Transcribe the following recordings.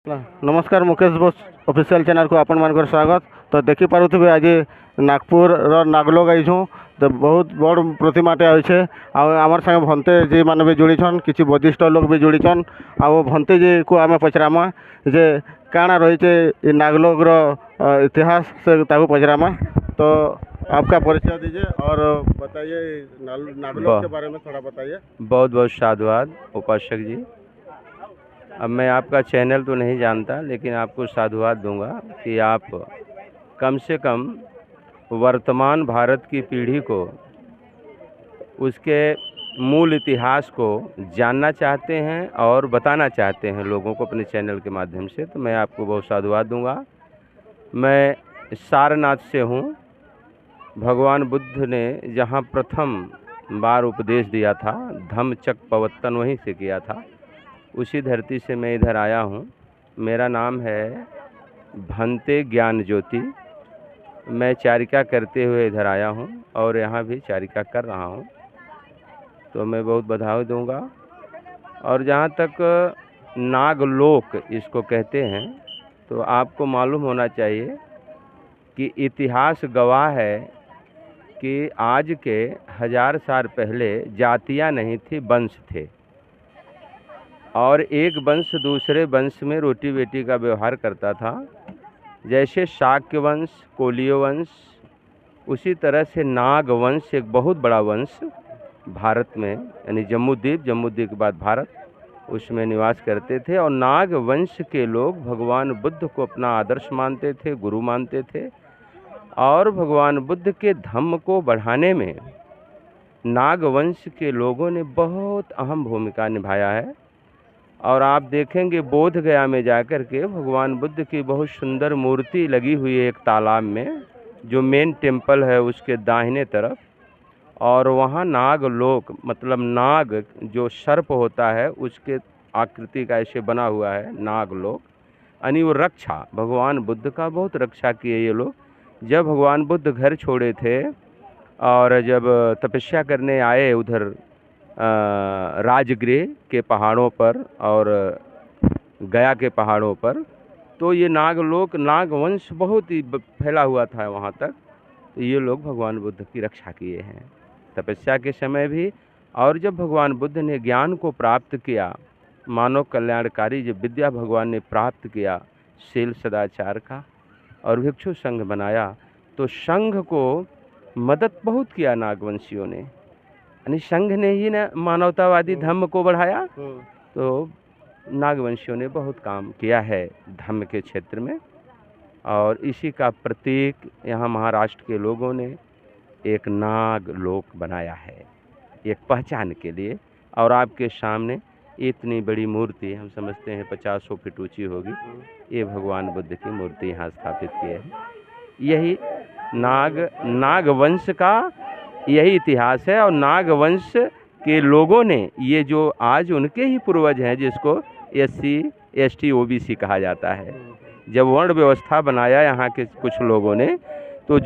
नमस्कार Mukesh Bose official channel को आपण मान स्वागत। तो देखी पारुथिबे आज नागपुर नागलोक आईछू तो बहुत बड़ प्रतिमाटे अच्छे आमर संगे भंते जी मैंने भी जोड़ीछन किसी वरिष्ठ लोग भी जोड़ीछन आ भंते जी को आम पचरामा जे काଣା रही नागलोक इतिहास से पचरामा। तो आपका परिचय दीजिए और बताइए नागलोक के बारे में थोड़ा बताइए। बहुत बहुत साधुवाद उपासक जी। अब मैं आपका चैनल तो नहीं जानता, लेकिन आपको साधुवाद दूंगा कि आप कम से कम वर्तमान भारत की पीढ़ी को उसके मूल इतिहास को जानना चाहते हैं और बताना चाहते हैं लोगों को अपने चैनल के माध्यम से, तो मैं आपको बहुत साधुवाद दूंगा। मैं सारनाथ से हूँ। भगवान बुद्ध ने जहाँ प्रथम बार उपदेश दिया था, धम्मचक प्रवर्तन वहीं से किया था, उसी धरती से मैं इधर आया हूँ। मेरा नाम है भंते ज्ञान ज्योति। मैं चारिका करते हुए इधर आया हूँ और यहाँ भी चारिका कर रहा हूँ, तो मैं बहुत बधाई दूंगा। और जहाँ तक नागलोक इसको कहते हैं, तो आपको मालूम होना चाहिए कि इतिहास गवाह है कि आज के 1000 साल पहले जातियाँ नहीं थी, वंश थे, और एक वंश दूसरे वंश में रोटी बेटी का व्यवहार करता था। जैसे शाक्य वंश, कोलियो वंश, उसी तरह से नाग वंश एक बहुत बड़ा वंश भारत में, यानी जम्मूद्वीप के बाद भारत, उसमें निवास करते थे। और नाग वंश के लोग भगवान बुद्ध को अपना आदर्श मानते थे, गुरु मानते थे, और भगवान बुद्ध के धम्म को बढ़ाने में नाग वंश के लोगों ने बहुत अहम भूमिका निभाया है। और आप देखेंगे बोध गया में जाकर के भगवान बुद्ध की बहुत सुंदर मूर्ति लगी हुई है एक तालाब में, जो मेन टेम्पल है उसके दाहिने तरफ। और वहाँ नागलोक मतलब नाग जो सर्प होता है उसके आकृति का ऐसे बना हुआ है नागलोक, यानी वो रक्षा, भगवान बुद्ध का बहुत रक्षा किए ये लोग। जब भगवान बुद्ध घर छोड़े थे और जब तपस्या करने आए उधर राजगृह के पहाड़ों पर और गया के पहाड़ों पर, तो ये नागलोक नागवंश बहुत ही फैला हुआ था वहाँ तक। तो ये लोग भगवान बुद्ध की रक्षा किए हैं तपस्या के समय भी। और जब भगवान बुद्ध ने ज्ञान को प्राप्त किया, मानव कल्याणकारी जब विद्या भगवान ने प्राप्त किया, शील सदाचार का, और भिक्षु संघ बनाया, तो संघ को मदद बहुत किया नागवंशियों ने, यानी संघ ने ही ना मानवतावादी धम्म को बढ़ाया। तो नागवंशियों ने बहुत काम किया है धम्म के क्षेत्र में, और इसी का प्रतीक यहाँ महाराष्ट्र के लोगों ने एक नागलोक बनाया है एक पहचान के लिए। और आपके सामने इतनी बड़ी मूर्ति, हम समझते हैं 50 फीट ऊंची होगी, ये भगवान बुद्ध की मूर्ति यहाँ स्थापित की है। यही नागवंश का यही इतिहास है। और नागवंश के लोगों ने ये जो आज उनके ही पूर्वज हैं, जिसको SC ST OBC कहा जाता है, जब वर्ण व्यवस्था बनाया यहाँ के कुछ लोगों ने, तो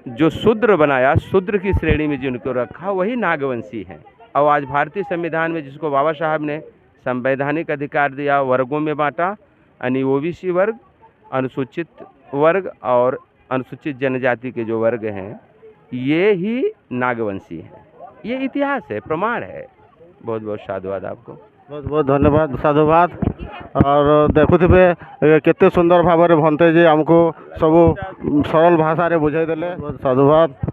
जो शूद्र बनाया, शूद्र की श्रेणी में जिनको रखा, वही नागवंशी हैं। और आज भारतीय संविधान में जिसको बाबा साहब ने संवैधानिक अधिकार दिया, वर्गों में बांटा, यानी OBC वर्ग, अनुसूचित वर्ग और अनुसूचित जनजाति के जो वर्ग हैं, ये ही नागवंशी हैं। ये इतिहास है, प्रमाण है। बहुत बहुत साधुवाद आपको। बहुत बहुत धन्यवाद, साधुवाद। और देखुथिबे केते सुंदर भाव में भंते जी आमको सब सरल भाषा रे बुझाई देले। बहुत साधुवाद।